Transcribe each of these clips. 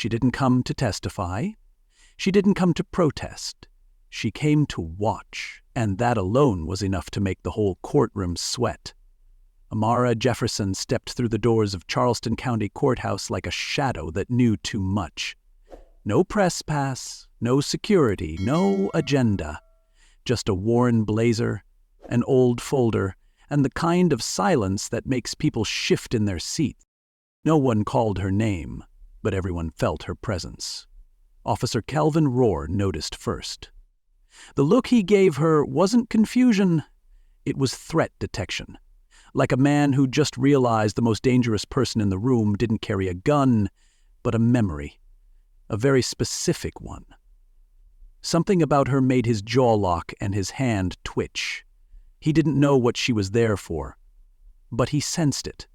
She didn't come to testify. She didn't come to protest. She came to watch, and that alone was enough to make the whole courtroom sweat. Amara Jefferson stepped through the doors of Charleston County Courthouse like a shadow that knew too much. No press pass, no security, no agenda. Just a worn blazer, an old folder, and the kind of silence that makes people shift in their seats. No one called her name, but everyone felt her presence. Officer Calvin Rohr noticed first. The look he gave her wasn't confusion, it was threat detection. Like a man who just realized the most dangerous person in the room didn't carry a gun, but a memory. A very specific one. Something about her made his jaw lock and his hand twitch. He didn't know what she was there for, but he sensed it.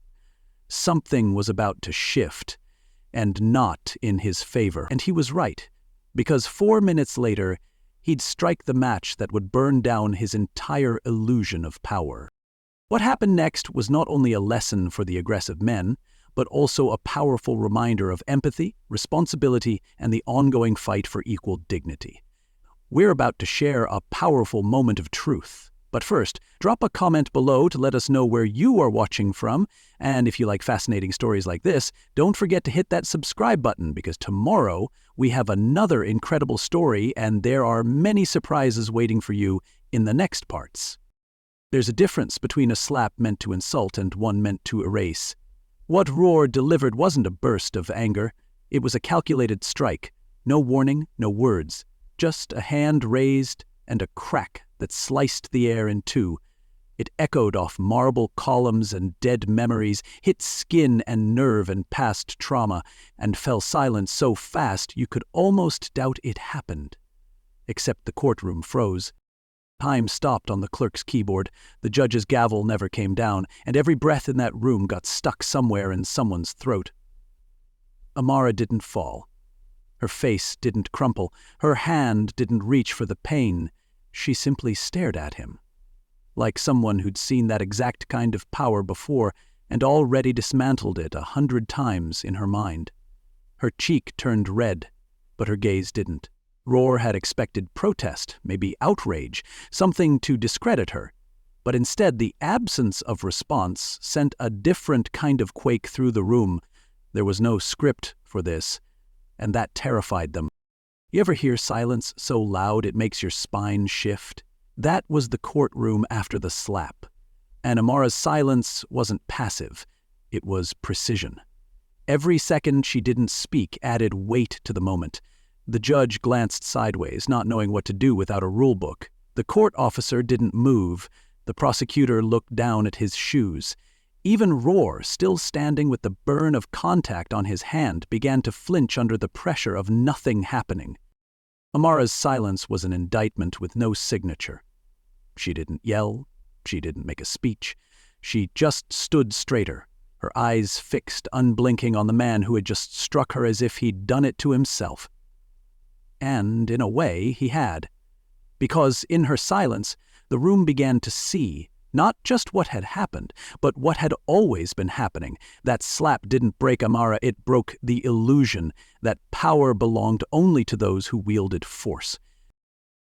Something was about to shift, and not in his favor. And he was right, because 4 minutes later, he'd strike the match that would burn down his entire illusion of power. What happened next was not only a lesson for the aggressive men, but also a powerful reminder of empathy, responsibility, and the ongoing fight for equal dignity. We're about to share a powerful moment of truth. But first, drop a comment below to let us know where you are watching from, and if you like fascinating stories like this, don't forget to hit that subscribe button, because tomorrow we have another incredible story and there are many surprises waiting for you in the next parts. There's a difference between a slap meant to insult and one meant to erase. What Rohr delivered wasn't a burst of anger, it was a calculated strike. No warning, no words, just a hand raised and a crack that sliced the air in two. It echoed off marble columns and dead memories, hit skin and nerve and past trauma, and fell silent so fast you could almost doubt it happened. Except the courtroom froze. Time stopped on the clerk's keyboard, the judge's gavel never came down, and every breath in that room got stuck somewhere in someone's throat. Amara didn't fall. Her face didn't crumple. Her hand didn't reach for the pain. She simply stared at him, like someone who'd seen that exact kind of power before and already dismantled it 100 times in her mind. Her cheek turned red, but her gaze didn't. Rohr had expected protest, maybe outrage, something to discredit her, but instead the absence of response sent a different kind of quake through the room. There was no script for this, and that terrified them. You ever hear silence so loud it makes your spine shift? That was the courtroom after the slap. And Amara's silence wasn't passive, it was precision. Every second she didn't speak added weight to the moment. The judge glanced sideways, not knowing what to do without a rule book. The court officer didn't move. The prosecutor looked down at his shoes. Even Rohr, still standing with the burn of contact on his hand, began to flinch under the pressure of nothing happening. Amara's silence was an indictment with no signature. She didn't yell. She didn't make a speech. She just stood straighter, her eyes fixed, unblinking on the man who had just struck her as if he'd done it to himself. And, in a way, he had. Because, in her silence, the room began to see, not just what had happened, but what had always been happening. That slap didn't break Amara, it broke the illusion that power belonged only to those who wielded force.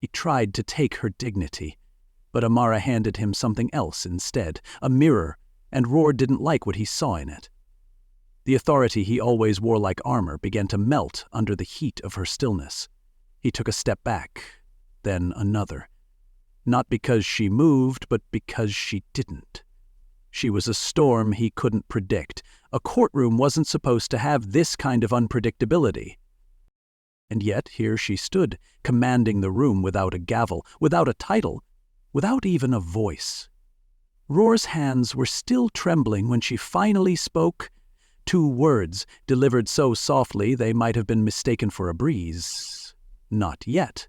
He tried to take her dignity, but Amara handed him something else instead, a mirror, and Rohr didn't like what he saw in it. The authority he always wore like armor began to melt under the heat of her stillness. He took a step back, then another. Not because she moved, but because she didn't. She was a storm he couldn't predict. A courtroom wasn't supposed to have this kind of unpredictability. And yet here she stood, commanding the room without a gavel, without a title, without even a voice. Rohr's hands were still trembling when she finally spoke. 2 words, delivered so softly they might have been mistaken for a breeze. Not yet.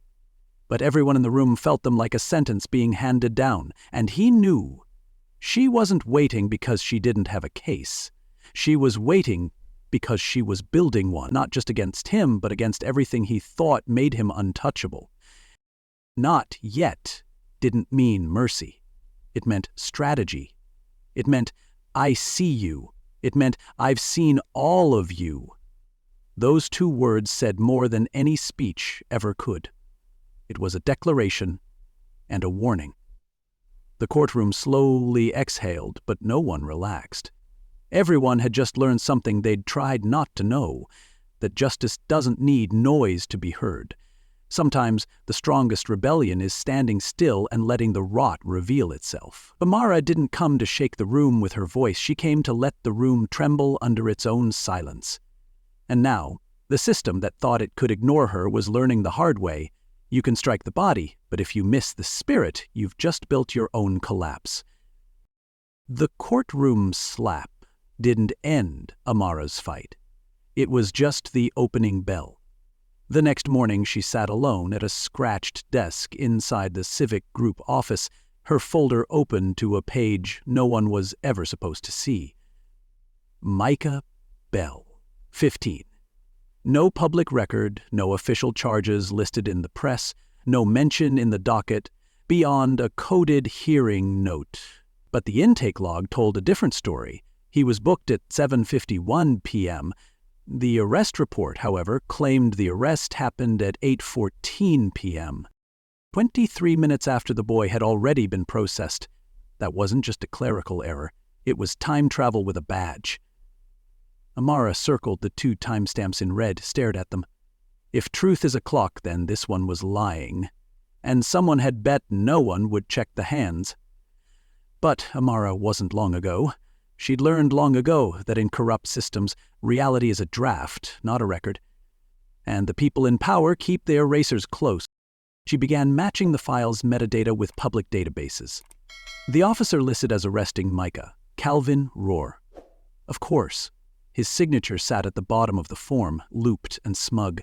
But everyone in the room felt them like a sentence being handed down, and he knew. She wasn't waiting because she didn't have a case. She was waiting because she was building one, not just against him, but against everything he thought made him untouchable. Not yet didn't mean mercy. It meant strategy. It meant, I see you. It meant, I've seen all of you. Those 2 words said more than any speech ever could. It was a declaration and a warning. The courtroom slowly exhaled, but no one relaxed. Everyone had just learned something they'd tried not to know, that justice doesn't need noise to be heard. Sometimes the strongest rebellion is standing still and letting the rot reveal itself. Amara didn't come to shake the room with her voice. She came to let the room tremble under its own silence. And now, the system that thought it could ignore her was learning the hard way. You can strike the body, but if you miss the spirit, you've just built your own collapse. The courtroom slap didn't end Amara's fight. It was just the opening bell. The next morning she sat alone at a scratched desk inside the civic group office, her folder open to a page no one was ever supposed to see. Micah Bell, 15. No public record, no official charges listed in the press, no mention in the docket, beyond a coded hearing note. But the intake log told a different story. He was booked at 7:51 p.m., The arrest report, however, claimed the arrest happened at 8:14 p.m., 23 minutes after the boy had already been processed. That wasn't just a clerical error. It was time travel with a badge. Amara circled the 2 timestamps in red, stared at them. If truth is a clock, then this one was lying. And someone had bet no one would check the hands. But Amara wasn't long ago. She'd learned long ago that in corrupt systems, reality is a draft, not a record. And the people in power keep their erasers close. She began matching the file's metadata with public databases. The officer listed as arresting Micah, Calvin Rohr. Of course, his signature sat at the bottom of the form, looped and smug.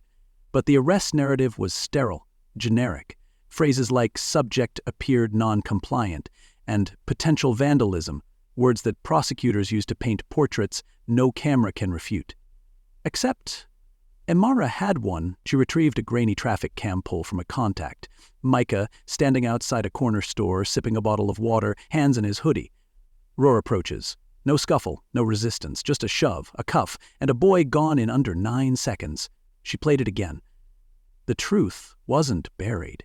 But the arrest narrative was sterile, generic. Phrases like subject appeared non-compliant and potential vandalism, words that prosecutors use to paint portraits no camera can refute. Except Amara had one. She retrieved a grainy traffic cam pull from a contact. Micah, standing outside a corner store, sipping a bottle of water, hands in his hoodie. Rohr approaches. No scuffle, no resistance, just a shove, a cuff, and a boy gone in under 9 seconds. She played it again. The truth wasn't buried.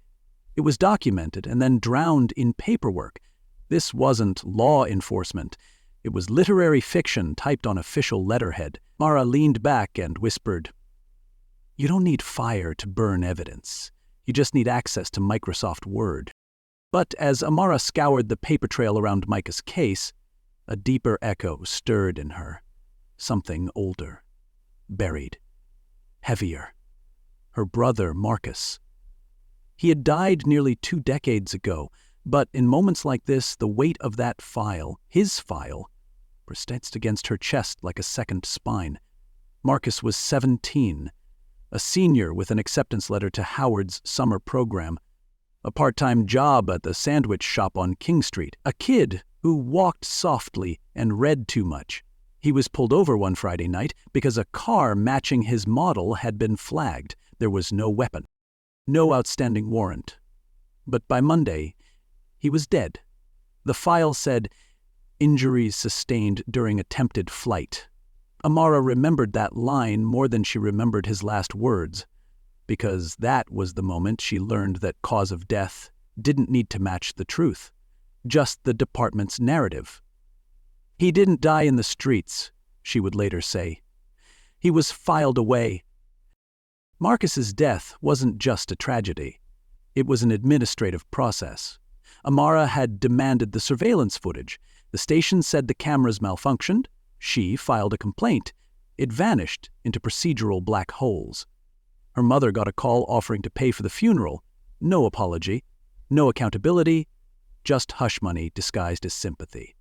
It was documented and then drowned in paperwork. This wasn't law enforcement. It was literary fiction typed on official letterhead. Mara leaned back and whispered, "You don't need fire to burn evidence. You just need access to Microsoft Word." But as Amara scoured the paper trail around Micah's case, a deeper echo stirred in her. Something older, buried, heavier. Her brother, Marcus. He had died nearly 2 decades ago, but in moments like this, the weight of that file, his file, pressed against her chest like a second spine. Marcus was 17, a senior with an acceptance letter to Howard's summer program, a part-time job at the sandwich shop on King Street, a kid who walked softly and read too much. He was pulled over one Friday night because a car matching his model had been flagged. There was no weapon, no outstanding warrant. But by Monday, he was dead. The file said, "Injuries sustained during attempted flight." Amara remembered that line more than she remembered his last words, because that was the moment she learned that cause of death didn't need to match the truth, just the department's narrative. "He didn't die in the streets," she would later say. "He was filed away." Marcus's death wasn't just a tragedy. It was an administrative process. Amara had demanded the surveillance footage. The station said the cameras malfunctioned. She filed a complaint. It vanished into procedural black holes. Her mother got a call offering to pay for the funeral. No apology, no accountability, just hush money disguised as sympathy.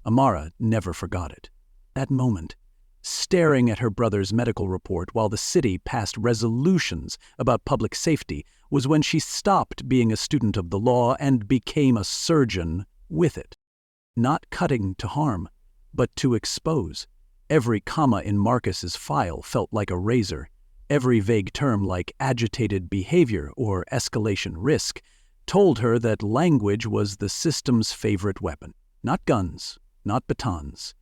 Amara never forgot it. That moment, staring at her brother's medical report while the city passed resolutions about public safety, was when she stopped being a student of the law and became a surgeon with it. Not cutting to harm, but to expose. Every comma in Marcus's file felt like a razor. Every vague term like agitated behavior or escalation risk told her that language was the system's favorite weapon. Not guns, not batons.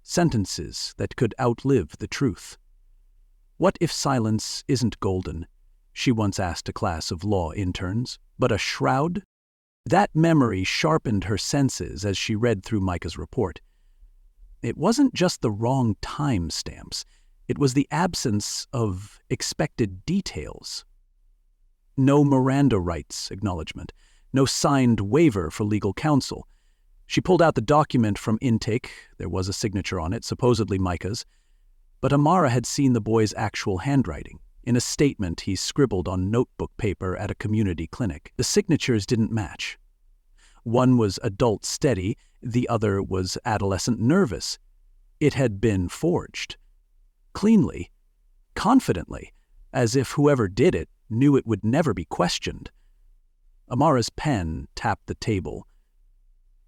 Sentences that could outlive the truth. What if silence isn't golden? She once asked a class of law interns, but a shroud? That memory sharpened her senses as she read through Micah's report. It wasn't just the wrong time stamps. It was the absence of expected details. No Miranda rights acknowledgement, no signed waiver for legal counsel. She pulled out the document from intake. There was a signature on it, supposedly Micah's. But Amara had seen the boy's actual handwriting. In a statement he scribbled on notebook paper at a community clinic. The signatures didn't match. One was adult steady, the other was adolescent nervous. It had been forged. Cleanly, confidently, as if whoever did it knew it would never be questioned. Amara's pen tapped the table.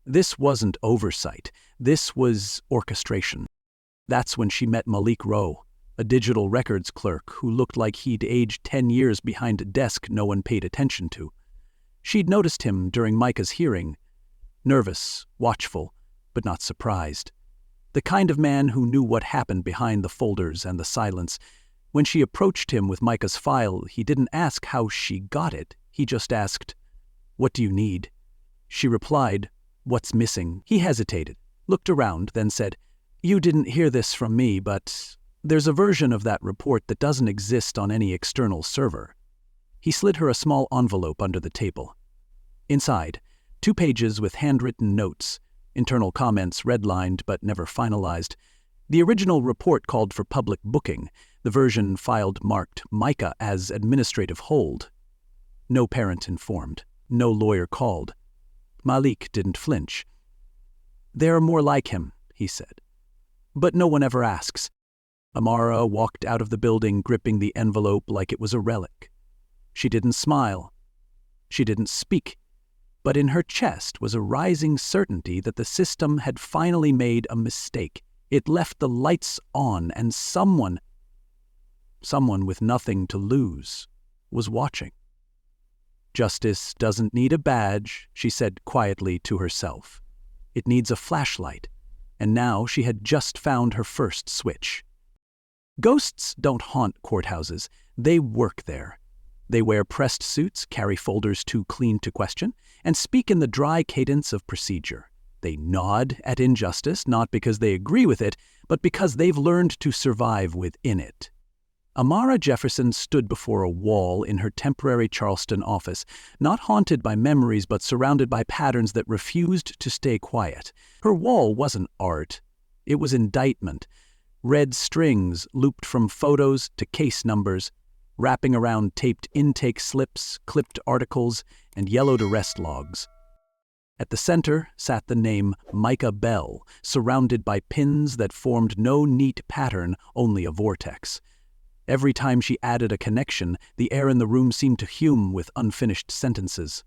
This wasn't oversight. This was orchestration. That's when she met Malik Rowe, a digital records clerk who looked like he'd aged 10 years behind a desk no one paid attention to. She'd noticed him during Micah's hearing, nervous, watchful, but not surprised. The kind of man who knew what happened behind the folders and the silence. When she approached him with Micah's file, he didn't ask how she got it. He just asked, "What do you need?" She replied, "What's missing?" He hesitated, looked around, then said, "You didn't hear this from me, but there's a version of that report that doesn't exist on any external server." He slid her a small envelope under the table. Inside, 2 pages with handwritten notes, internal comments redlined but never finalized. The original report called for public booking. The version filed marked Micah as administrative hold. No parent informed. No lawyer called. Malik didn't flinch. "There are more like him," he said. "But no one ever asks." Amara walked out of the building gripping the envelope like it was a relic. She didn't smile. She didn't speak. But in her chest was a rising certainty that the system had finally made a mistake. It left the lights on, and someone with nothing to lose, was watching. "Justice doesn't need a badge," she said quietly to herself. "It needs a flashlight." And now she had just found her first switch. Ghosts don't haunt courthouses. They work there. They wear pressed suits, carry folders too clean to question, and speak in the dry cadence of procedure. They nod at injustice, not because they agree with it, but because they've learned to survive within it. Amara Jefferson stood before a wall in her temporary Charleston office, not haunted by memories but surrounded by patterns that refused to stay quiet. Her wall wasn't art. It was indictment. Red strings looped from photos to case numbers, wrapping around taped intake slips, clipped articles, and yellowed arrest logs. At the center sat the name Micah Bell, surrounded by pins that formed no neat pattern, only a vortex. Every time she added a connection, the air in the room seemed to fume with unfinished sentences.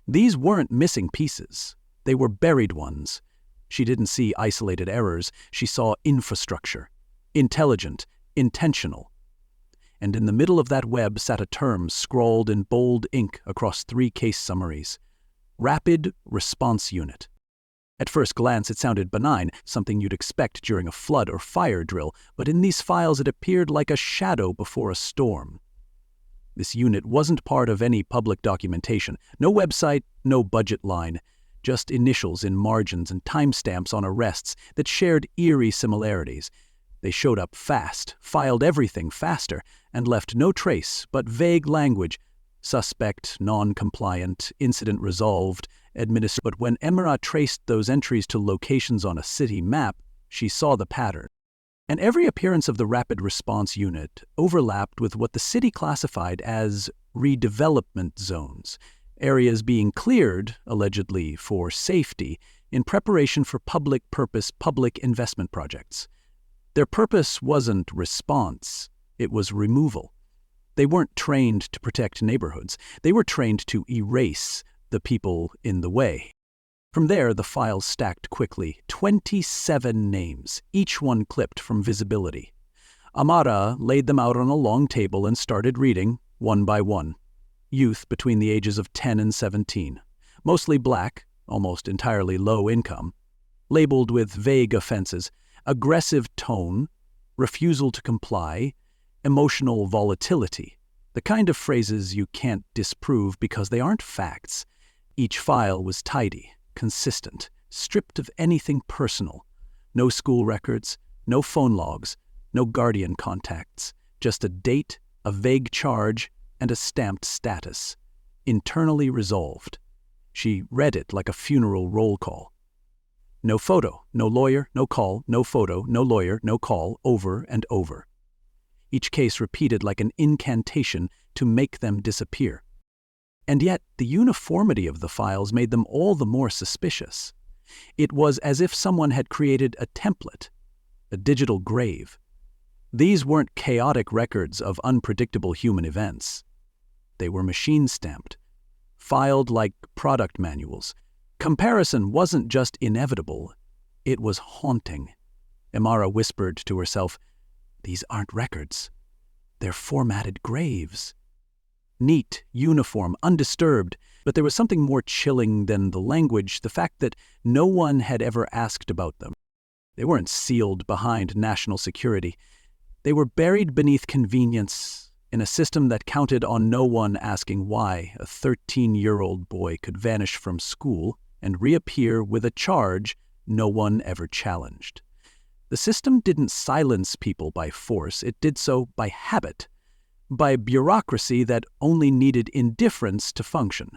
These weren't missing pieces. They were buried ones. She didn't see isolated errors. She saw infrastructure. Intelligent, intentional. And in the middle of that web sat a term scrawled in bold ink across 3 case summaries. Rapid Response Unit. At first glance it sounded benign, something you'd expect during a flood or fire drill, but in these files it appeared like a shadow before a storm. This unit wasn't part of any public documentation. No website, no budget line. Just initials in margins and timestamps on arrests that shared eerie similarities. They showed up fast, filed everything faster, and left no trace but vague language. Suspect, non-compliant, incident resolved, administered. But when Mrtopp traced those entries to locations on a city map, she saw the pattern. And every appearance of the Rapid Response Unit overlapped with what the city classified as redevelopment zones, areas being cleared, allegedly for safety, in preparation for public-purpose public investment projects. Their purpose wasn't response, it was removal. They weren't trained to protect neighborhoods. They were trained to erase the people in the way. From there, the files stacked quickly. 27 names, each one clipped from visibility. Amara laid them out on a long table and started reading, one by one. Youth between the ages of 10 and 17. Mostly black, almost entirely low income. Labeled with vague offenses, aggressive tone, refusal to comply, emotional volatility, the kind of phrases you can't disprove because they aren't facts. Each file was tidy, consistent, stripped of anything personal. No school records, no phone logs, no guardian contacts, just a date, a vague charge, and a stamped status. Internally resolved. She read it like a funeral roll call. No photo, no lawyer, no call, no photo, no lawyer, no call, over and over. Each case repeated like an incantation to make them disappear. And yet, the uniformity of the files made them all the more suspicious. It was as if someone had created a template, a digital grave. These weren't chaotic records of unpredictable human events. They were machine-stamped, filed like product manuals. Comparison wasn't just inevitable, it was haunting. Amara whispered to herself, "These aren't records. They're formatted graves." Neat, uniform, undisturbed, but there was something more chilling than the language, the fact that no one had ever asked about them. They weren't sealed behind national security. They were buried beneath convenience in a system that counted on no one asking why a 13-year-old boy could vanish from school and reappear with a charge no one ever challenged. The system didn't silence people by force, it did so by habit, by bureaucracy that only needed indifference to function.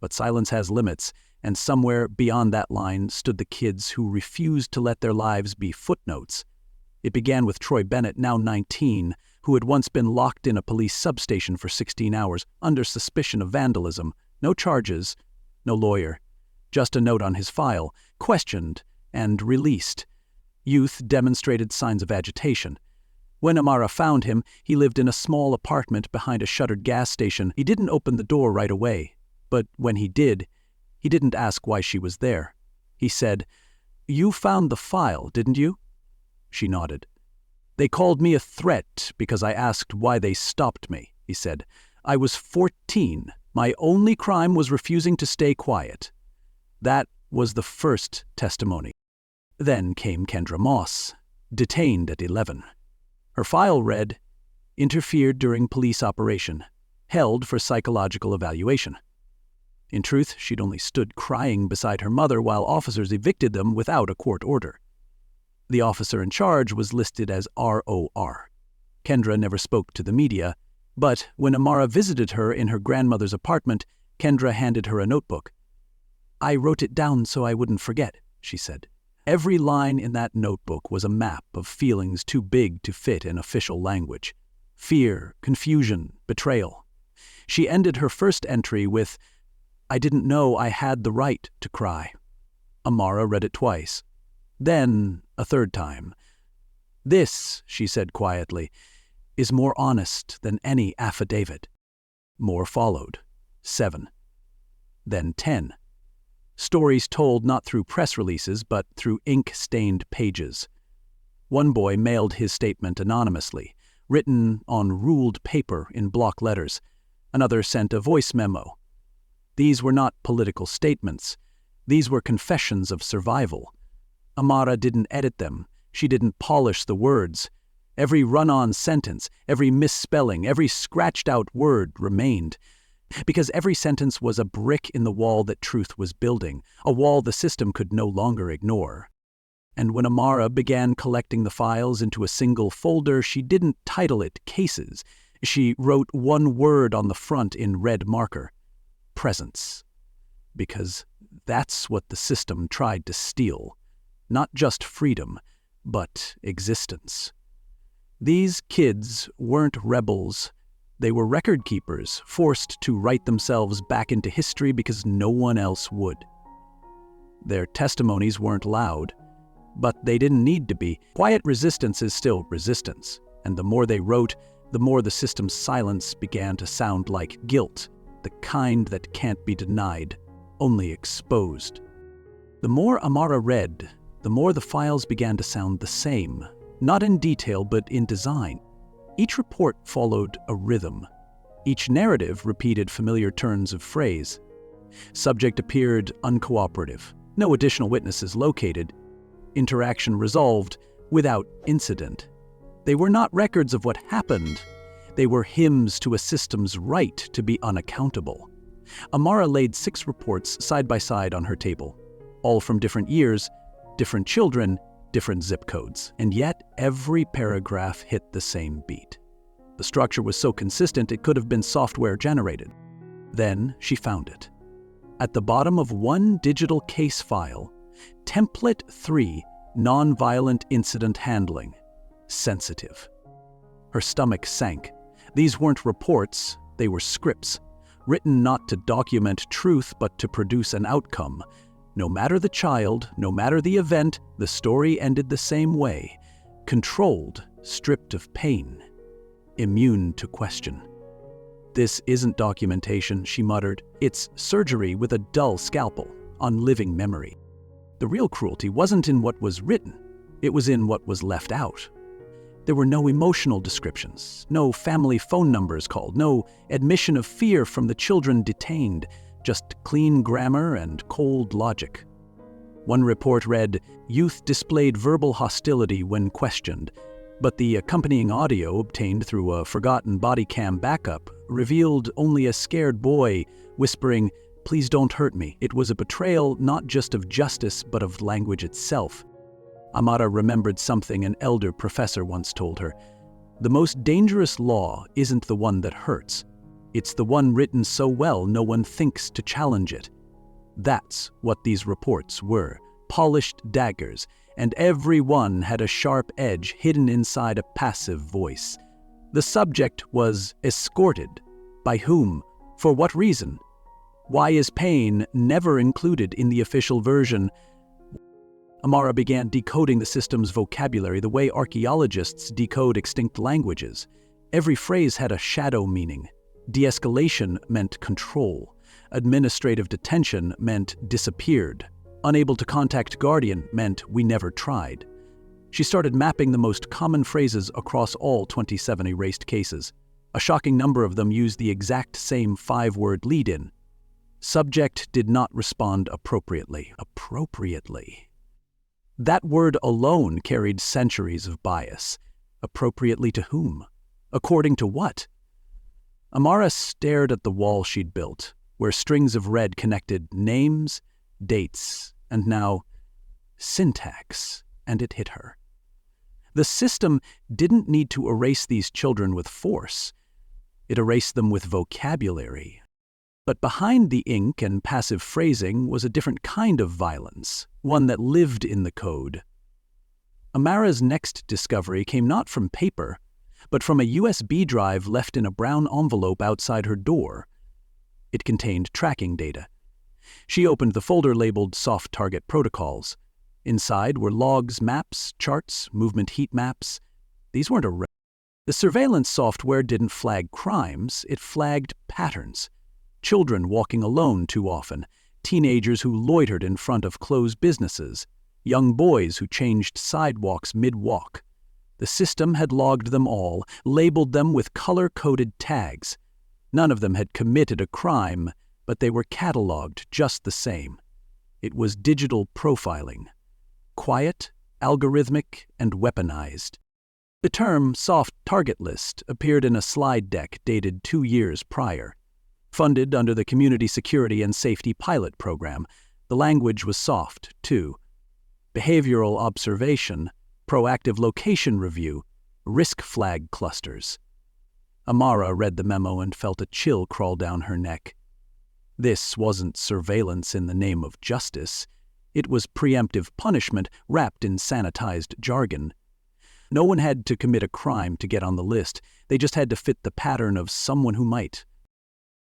But silence has limits, and somewhere beyond that line stood the kids who refused to let their lives be footnotes. It began with Troy Bennett, now 19, who had once been locked in a police substation for 16 hours under suspicion of vandalism. No charges, no lawyer, just a note on his file, questioned and released. Youth demonstrated signs of agitation. When Amara found him, he lived in a small apartment behind a shuttered gas station. He didn't open the door right away, but when he did, he didn't ask why she was there. He said, "You found the file, didn't you?" She nodded. "They called me a threat because I asked why they stopped me," he said. "I was 14. My only crime was refusing to stay quiet." That was the first testimony. Then came Kendra Moss, detained at 11. Her file read, "Interfered during police operation, held for psychological evaluation." In truth, she'd only stood crying beside her mother while officers evicted them without a court order. The officer in charge was listed as ROR. Kendra never spoke to the media, but when Amara visited her in her grandmother's apartment, Kendra handed her a notebook. "I wrote it down so I wouldn't forget," she said. Every line in that notebook was a map of feelings too big to fit in official language. Fear, confusion, betrayal. She ended her first entry with, "I didn't know I had the right to cry." Amara read it twice. Then, a third time. "This," she said quietly, "is more honest than any affidavit." More followed. 7. Then 10. Stories told not through press releases, but through ink-stained pages. One boy mailed his statement anonymously, written on ruled paper in block letters. Another sent a voice memo. These were not political statements. These were confessions of survival. Amara didn't edit them. She didn't polish the words. Every run-on sentence, every misspelling, every scratched-out word remained. Because every sentence was a brick in the wall that truth was building, a wall the system could no longer ignore. And when Amara began collecting the files into a single folder, she didn't title it Cases. She wrote one word on the front in red marker: Presence. Because that's what the system tried to steal. Not just freedom, but existence. These kids weren't rebels. They were record keepers, forced to write themselves back into history because no one else would. Their testimonies weren't loud, but they didn't need to be. Quiet resistance is still resistance, and the more they wrote, the more the system's silence began to sound like guilt, the kind that can't be denied, only exposed. The more Amara read, the more the files began to sound the same, not in detail but in design. Each report followed a rhythm. Each narrative repeated familiar turns of phrase. Subject appeared uncooperative. No additional witnesses located. Interaction resolved without incident. They were not records of what happened. They were hymns to a system's right to be unaccountable. Amara laid 6 reports side by side on her table, all from different years, different children, different zip codes, and yet every paragraph hit the same beat. The structure was so consistent it could have been software generated. Then she found it. At the bottom of one digital case file, Template 3, Nonviolent Incident Handling, Sensitive. Her stomach sank. These weren't reports, they were scripts, written not to document truth but to produce an outcome. No matter the child, no matter the event, the story ended the same way. Controlled, stripped of pain, immune to question. "This isn't documentation," she muttered. "It's surgery with a dull scalpel on living memory." The real cruelty wasn't in what was written, it was in what was left out. There were no emotional descriptions, no family phone numbers called, no admission of fear from the children detained, just clean grammar and cold logic. One report read, "Youth displayed verbal hostility when questioned," but the accompanying audio obtained through a forgotten body cam backup revealed only a scared boy whispering, "Please don't hurt me." It was a betrayal not just of justice but of language itself. Amara remembered something an elder professor once told her. The most dangerous law isn't the one that hurts. It's the one written so well no one thinks to challenge it. That's what these reports were, polished daggers, and every one had a sharp edge hidden inside a passive voice. The subject was escorted. By whom? For what reason? Why is pain never included in the official version? Amara began decoding the system's vocabulary the way archaeologists decode extinct languages. Every phrase had a shadow meaning. De-escalation meant control. Administrative detention meant disappeared. Unable to contact guardian meant we never tried. She started mapping the most common phrases across all 27 erased cases. A shocking number of them used the exact same 5-word lead-in. Subject did not respond appropriately. That word alone carried centuries of bias. Appropriately to whom? According to what? Amara stared at the wall she'd built, where strings of red connected names, dates, and now syntax, and it hit her. The system didn't need to erase these children with force. It erased them with vocabulary. But behind the ink and passive phrasing was a different kind of violence, one that lived in the code. Amara's next discovery came not from paper, but from a USB drive left in a brown envelope outside her door. It contained tracking data. She opened the folder labeled Soft Target Protocols. Inside were logs, maps, charts, movement heat maps. These weren't The surveillance software didn't flag crimes, it flagged patterns. Children walking alone too often, teenagers who loitered in front of closed businesses, young boys who changed sidewalks mid-walk. The system had logged them all, labeled them with color-coded tags. None of them had committed a crime, but they were cataloged just the same. It was digital profiling. Quiet, algorithmic, and weaponized. The term soft target list appeared in a slide deck dated 2 years prior. Funded under the Community Security and Safety Pilot Program, the language was soft, too. Behavioral observation, proactive location review, risk flag clusters. Amara read the memo and felt a chill crawl down her neck. This wasn't surveillance in the name of justice. It was preemptive punishment wrapped in sanitized jargon. No one had to commit a crime to get on the list. They just had to fit the pattern of someone who might.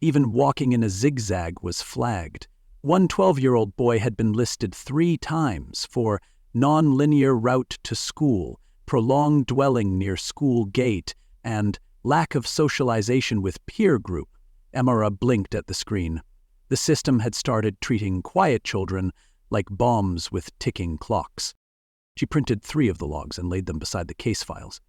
Even walking in a zigzag was flagged. One 12-year-old boy had been listed 3 times for non-linear route to school, prolonged dwelling near school gate, and lack of socialization with peer group. Amara blinked at the screen. The system had started treating quiet children like bombs with ticking clocks. She printed 3 of the logs and laid them beside the case files.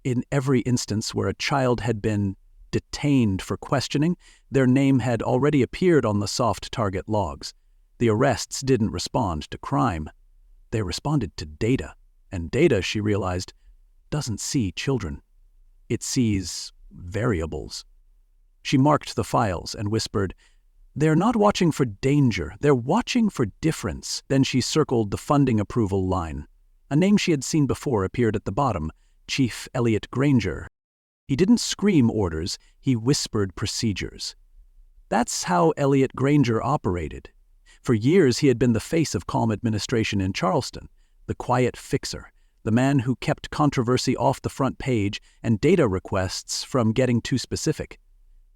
In every instance where a child had been detained for questioning, their name had already appeared on the soft target logs. The arrests didn't respond to crime. They responded to data. And data, she realized, doesn't see children. It sees variables. She marked the files and whispered, "They're not watching for danger, they're watching for difference." Then she circled the funding approval line. A name she had seen before appeared at the bottom, Chief Elliot Granger. He didn't scream orders, he whispered procedures. That's how Elliot Granger operated. For years he had been the face of calm administration in Charleston, the quiet fixer, the man who kept controversy off the front page and data requests from getting too specific.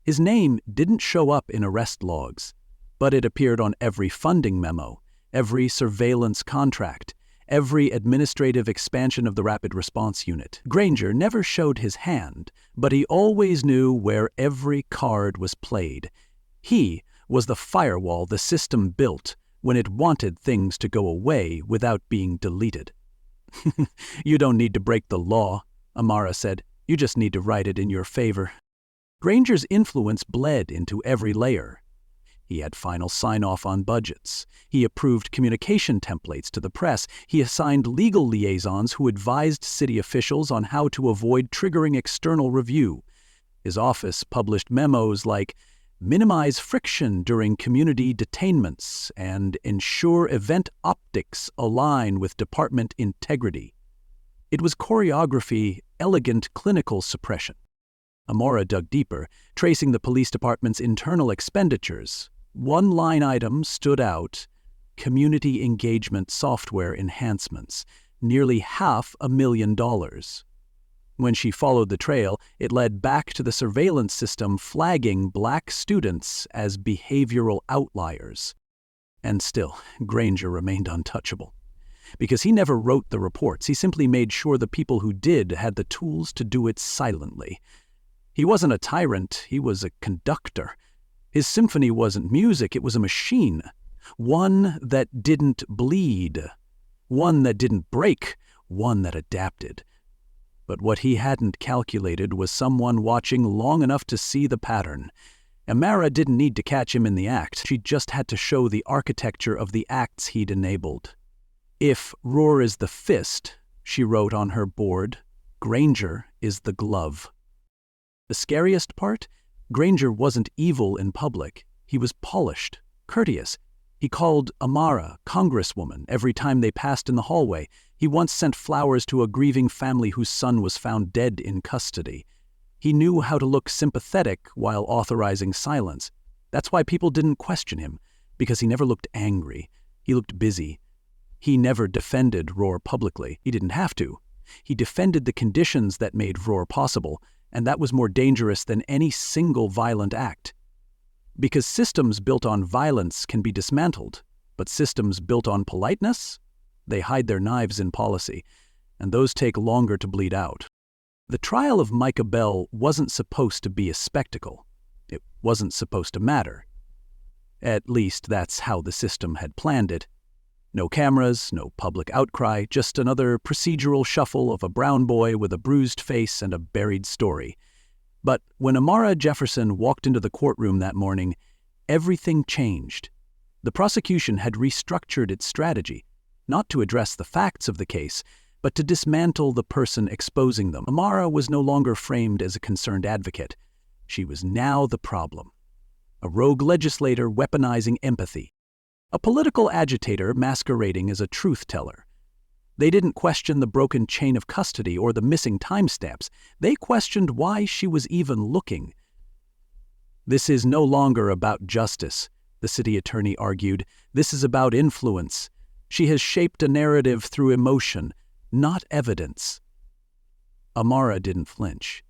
His name didn't show up in arrest logs, but it appeared on every funding memo, every surveillance contract, every administrative expansion of the Rapid Response Unit. Granger never showed his hand, but he always knew where every card was played. He was the firewall the system built when it wanted things to go away without being deleted. "You don't need to break the law," Amara said. "You just need to write it in your favor." Granger's influence bled into every layer. He had final sign-off on budgets. He approved communication templates to the press. He assigned legal liaisons who advised city officials on how to avoid triggering external review. His office published memos like, "Minimize friction during community detainments and ensure event optics align with department integrity." It was choreography, elegant clinical suppression. Amara dug deeper, tracing the police department's internal expenditures. One line item stood out: community engagement software enhancements, nearly $500,000. When she followed the trail, it led back to the surveillance system flagging black students as behavioral outliers. And still, Granger remained untouchable. Because he never wrote the reports, he simply made sure the people who did had the tools to do it silently. He wasn't a tyrant, he was a conductor. His symphony wasn't music, it was a machine. One that didn't bleed. One that didn't break. One that adapted. But what he hadn't calculated was someone watching long enough to see the pattern. Amara didn't need to catch him in the act. She just had to show the architecture of the acts he'd enabled. "If Roar is the fist," she wrote on her board, "Granger is the glove." The scariest part? Granger wasn't evil in public. He was polished, courteous. He called Amara Congresswoman every time they passed in the hallway. He once sent flowers to a grieving family whose son was found dead in custody. He knew how to look sympathetic while authorizing silence. That's why people didn't question him, because he never looked angry. He looked busy. He never defended Roar publicly. He didn't have to. He defended the conditions that made Roar possible, and that was more dangerous than any single violent act. Because systems built on violence can be dismantled, but systems built on politeness? They hide their knives in policy, and those take longer to bleed out. The trial of Micah Bell wasn't supposed to be a spectacle. It wasn't supposed to matter. At least that's how the system had planned it. No cameras, no public outcry, just another procedural shuffle of a brown boy with a bruised face and a buried story. But when Amara Jefferson walked into the courtroom that morning, everything changed. The prosecution had restructured its strategy, not to address the facts of the case, but to dismantle the person exposing them. Amara was no longer framed as a concerned advocate. She was now the problem. A rogue legislator weaponizing empathy. A political agitator masquerading as a truth-teller. They didn't question the broken chain of custody or the missing timestamps. They questioned why she was even looking. "This is no longer about justice," the city attorney argued. "This is about influence. She has shaped a narrative through emotion, not evidence." Amara didn't flinch.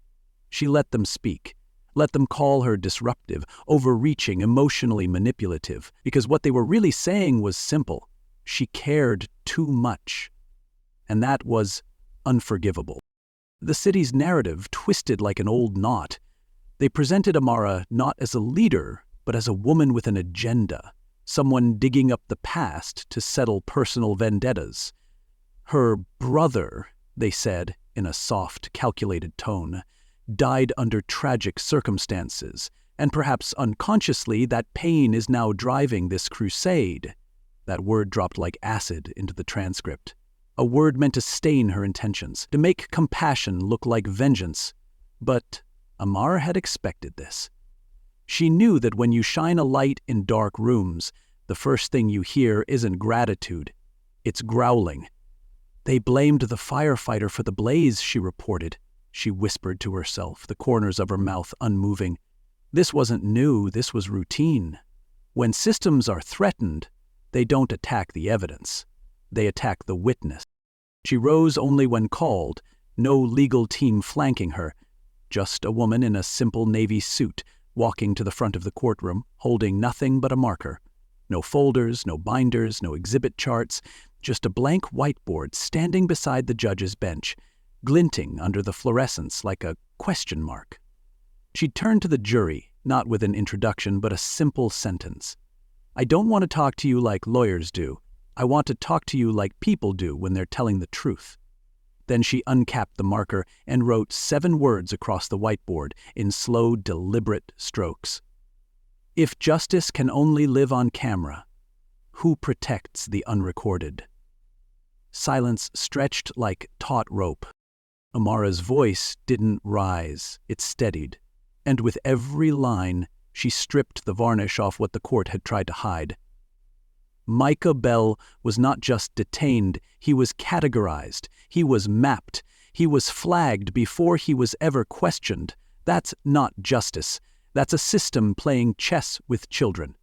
She let them speak. Let them call her disruptive, overreaching, emotionally manipulative, because what they were really saying was simple. She cared too much. And that was unforgivable. The city's narrative twisted like an old knot. They presented Amara not as a leader, but as a woman with an agenda, someone digging up the past to settle personal vendettas. Her brother, they said in a soft, calculated tone, died under tragic circumstances, and perhaps unconsciously that pain is now driving this crusade. That word dropped like acid into the transcript. A word meant to stain her intentions, to make compassion look like vengeance. But Amara had expected this. She knew that when you shine a light in dark rooms, the first thing you hear isn't gratitude, it's growling. "They blamed the firefighter for the blaze," she reported. She whispered to herself, the corners of her mouth unmoving. This wasn't new, this was routine. When systems are threatened, they don't attack the evidence. They attack the witness. She rose only when called, no legal team flanking her, just a woman in a simple navy suit walking to the front of the courtroom, holding nothing but a marker. No folders, no binders, no exhibit charts, just a blank whiteboard standing beside the judge's bench, glinting under the fluorescence like a question mark. She turned to the jury, not with an introduction but a simple sentence. "I don't want to talk to you like lawyers do. I want to talk to you like people do when they're telling the truth." Then she uncapped the marker and wrote 7 words across the whiteboard in slow, deliberate strokes. "If justice can only live on camera, who protects the unrecorded?" Silence stretched like taut rope. Amara's voice didn't rise, it steadied, and with every line, she stripped the varnish off what the court had tried to hide. Micah Bell was not just detained, he was categorized, he was mapped, he was flagged before he was ever questioned. That's not justice. That's a system playing chess with children.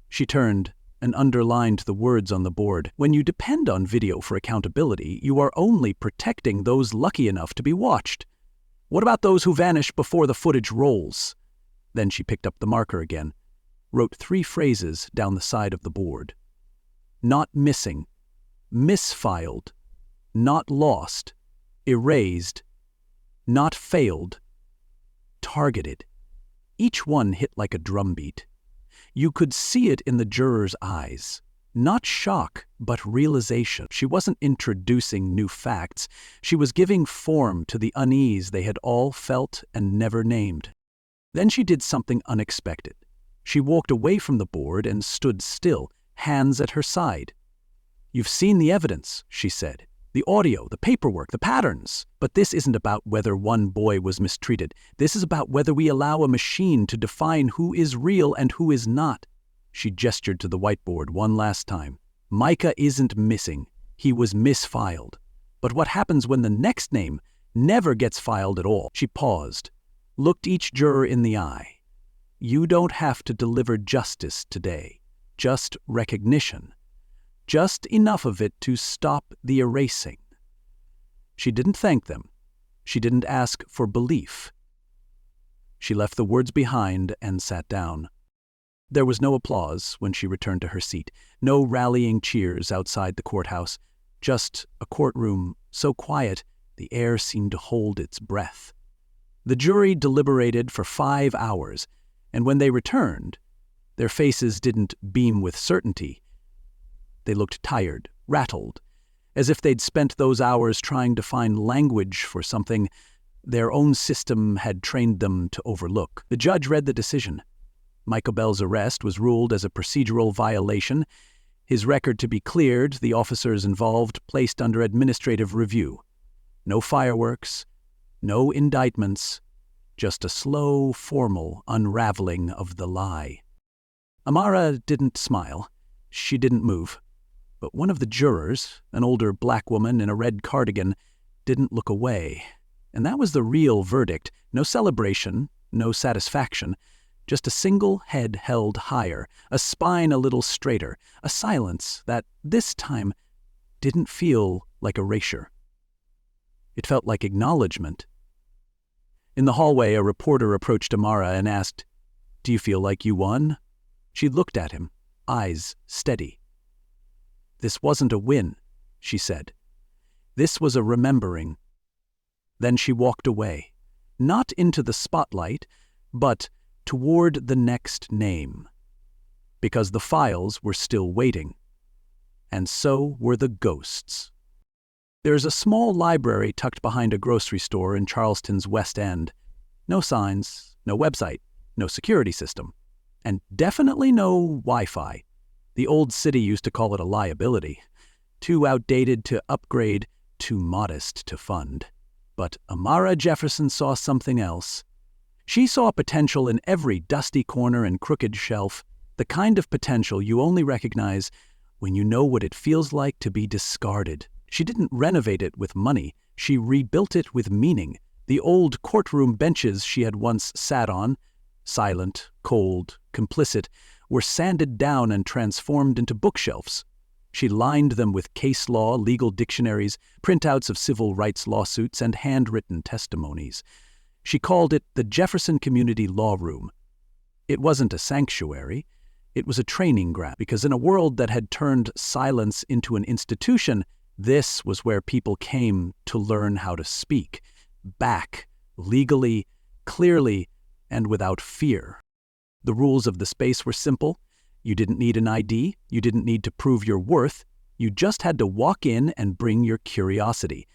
She turned and underlined the words on the board. When you depend on video for accountability, you are only protecting those lucky enough to be watched. What about those who vanish before the footage rolls? Then she picked up the marker again, wrote 3 phrases down the side of the board. Not missing, misfiled, not lost, erased, not failed, targeted. Each one hit like a drumbeat. You could see it in the jurors' eyes. Not shock, but realization. She wasn't introducing new facts. She was giving form to the unease they had all felt and never named. Then she did something unexpected. She walked away from the board and stood still, hands at her side. "You've seen the evidence," she said. "The audio, the paperwork, the patterns. But this isn't about whether one boy was mistreated. This is about whether we allow a machine to define who is real and who is not." She gestured to the whiteboard one last time. "Micah isn't missing. He was misfiled. But what happens when the next name never gets filed at all?" She paused, looked each juror in the eye. "You don't have to deliver justice today. Just recognition. Just enough of it to stop the erasing." She didn't thank them. She didn't ask for belief. She left the words behind and sat down. There was no applause when she returned to her seat, no rallying cheers outside the courthouse, just a courtroom so quiet the air seemed to hold its breath. The jury deliberated for 5 hours, and when they returned, their faces didn't beam with certainty. They looked tired, rattled, as if they'd spent those hours trying to find language for something their own system had trained them to overlook. The judge read the decision. Micah Bell's arrest was ruled as a procedural violation, his record to be cleared, the officers involved placed under administrative review. No fireworks, no indictments, just a slow, formal unraveling of the lie. Amara didn't smile. She didn't move. But one of the jurors, an older black woman in a red cardigan, didn't look away. And that was the real verdict. No celebration, no satisfaction. Just a single head held higher, a spine a little straighter, a silence that, this time, didn't feel like erasure. It felt like acknowledgement. In the hallway, a reporter approached Amara and asked, "Do you feel like you won?" She looked at him, eyes steady. "This wasn't a win," she said. "This was a remembering." Then she walked away, not into the spotlight, but toward the next name, because the files were still waiting. And so were the ghosts. There's a small library tucked behind a grocery store in Charleston's West End. No signs, no website, no security system, and definitely no Wi-Fi. The old city used to call it a liability. too outdated to upgrade, too modest to fund. But Amara Jefferson saw something else. She saw potential in every dusty corner and crooked shelf, the kind of potential you only recognize when you know what it feels like to be discarded. She didn't renovate it with money, she rebuilt it with meaning. The old courtroom benches she had once sat on, silent, cold, complicit, were sanded down and transformed into bookshelves. She lined them with case law, legal dictionaries, printouts of civil rights lawsuits, and handwritten testimonies. She called it the Jefferson Community Law Room. It wasn't a sanctuary. It was a training ground, because in a world that had turned silence into an institution, this was where people came to learn how to speak, back, legally, clearly, and without fear. The rules of the space were simple. You didn't need an ID, you didn't need to prove your worth, you just had to walk in and bring your curiosity.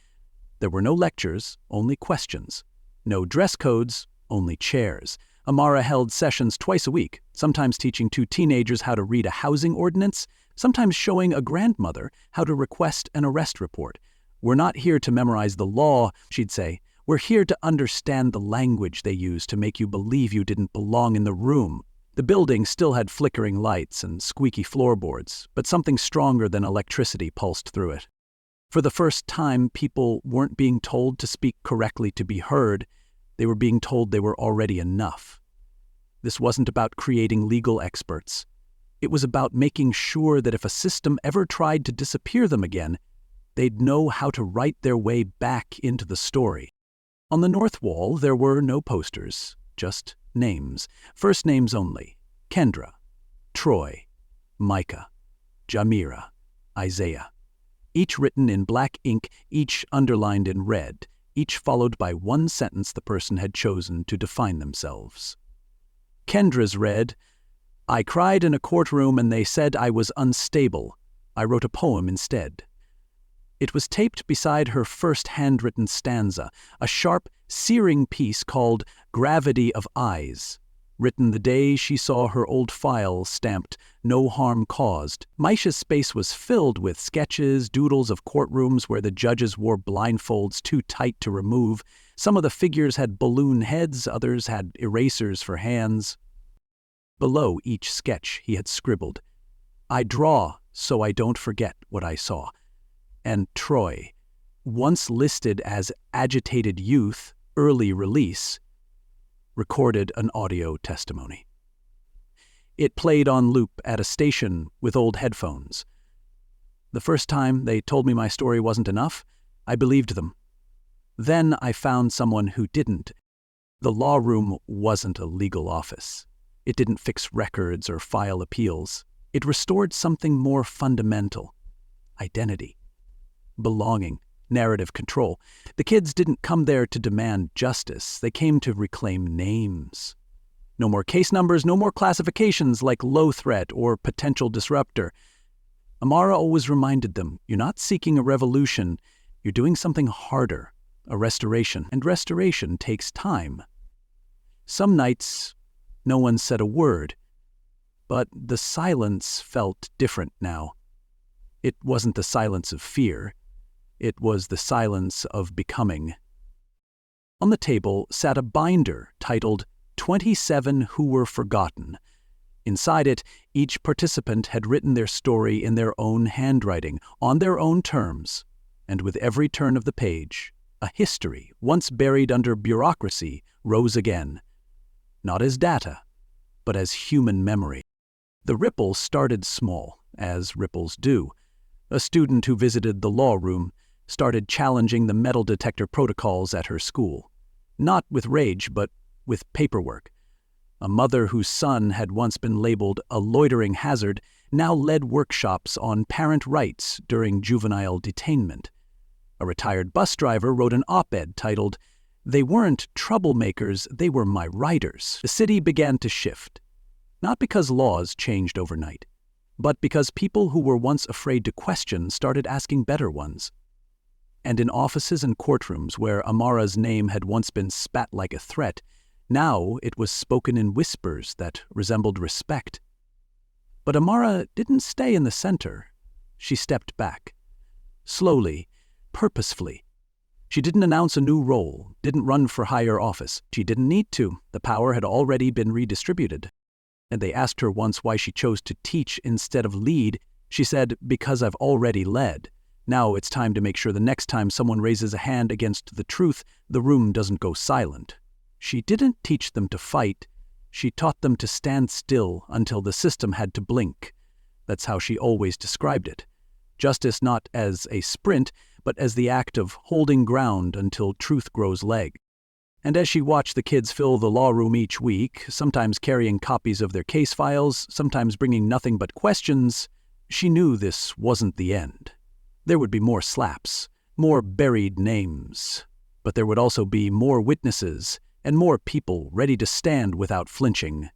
There were no lectures, only questions. No dress codes, only chairs. Amara held sessions twice a week, sometimes teaching two teenagers how to read a housing ordinance, sometimes showing a grandmother how to request an arrest report. "We're not here to memorize the law," she'd say. "We're here to understand the language they use to make you believe you didn't belong in the room." The building still had flickering lights and squeaky floorboards, but something stronger than electricity pulsed through it. For the first time, people weren't being told to speak correctly to be heard. They were being told they were already enough. This wasn't about creating legal experts. It was about making sure that if a system ever tried to disappear them again, they'd know how to write their way back into the story. On the north wall, there were no posters, just names, first names only: Kendra, Troy, Micah, Jamira, Isaiah. Each written in black ink, each underlined in red, each followed by one sentence the person had chosen to define themselves. Kendra's read, "I cried in a courtroom and they said I was unstable. I wrote a poem instead." It was taped beside her first handwritten stanza, a sharp, searing piece called "Gravity of Eyes," written the day she saw her old file stamped "No Harm Caused." Maisha's space was filled with sketches, doodles of courtrooms where the judges wore blindfolds too tight to remove. Some of the figures had balloon heads, others had erasers for hands. Below each sketch he had scribbled, "I draw so I don't forget what I saw." And Troy, once listed as agitated youth, early release, recorded an audio testimony. It played on loop at a station with old headphones. The first time they told me my story wasn't enough, I believed them. Then I found someone who didn't. The law room wasn't a legal office. It didn't fix records or file appeals. It restored something more fundamental: identity, belonging, narrative control. The kids didn't come there to demand justice. They came to reclaim names. No more case numbers, no more classifications like low threat or potential disruptor. Amara always reminded them, you're not seeking a revolution, you're doing something harder, a restoration. And restoration takes time. Some nights, no one said a word, but the silence felt different now. It wasn't the silence of fear. It was the silence of becoming. On the table sat a binder titled 27 Who Were Forgotten. Inside it, each participant had written their story in their own handwriting, on their own terms, and with every turn of the page, a history, once buried under bureaucracy, rose again, not as data, but as human memory. The ripple started small, as ripples do. A student who visited the law room started challenging the metal detector protocols at her school, not with rage, but with paperwork. A mother whose son had once been labeled a loitering hazard now led workshops on parent rights during juvenile detainment. A retired bus driver wrote an op-ed titled, "They weren't troublemakers, they were my writers." The city began to shift, not because laws changed overnight, but because people who were once afraid to question started asking better ones. And in offices and courtrooms where Amara's name had once been spat like a threat, now it was spoken in whispers that resembled respect. But Amara didn't stay in the center. She stepped back. slowly, purposefully. She didn't announce a new role, didn't run for higher office. She didn't need to. The power had already been redistributed. And they asked her once why she chose to teach instead of lead. She said, "Because I've already led. Now it's time to make sure the next time someone raises a hand against the truth, the room doesn't go silent." She didn't teach them to fight. She taught them to stand still until the system had to blink. That's how she always described it. Justice not as a sprint, but as the act of holding ground until truth grows leg. And as she watched the kids fill the law room each week, sometimes carrying copies of their case files, sometimes bringing nothing but questions, she knew this wasn't the end. There would be more slaps, more buried names, but there would also be more witnesses and more people ready to stand without flinching.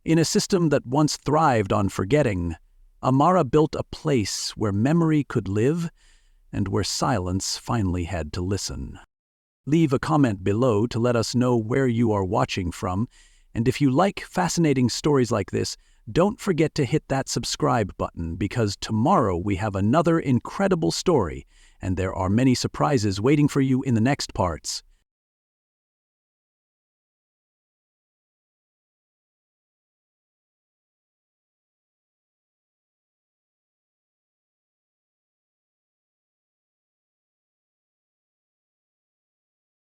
In a system that once thrived on forgetting, Amara built a place where memory could live and where silence finally had to listen. Leave a comment below to let us know where you are watching from, and if you like fascinating stories like this, don't forget to hit that subscribe button because tomorrow we have another incredible story, and there are many surprises waiting for you in the next parts.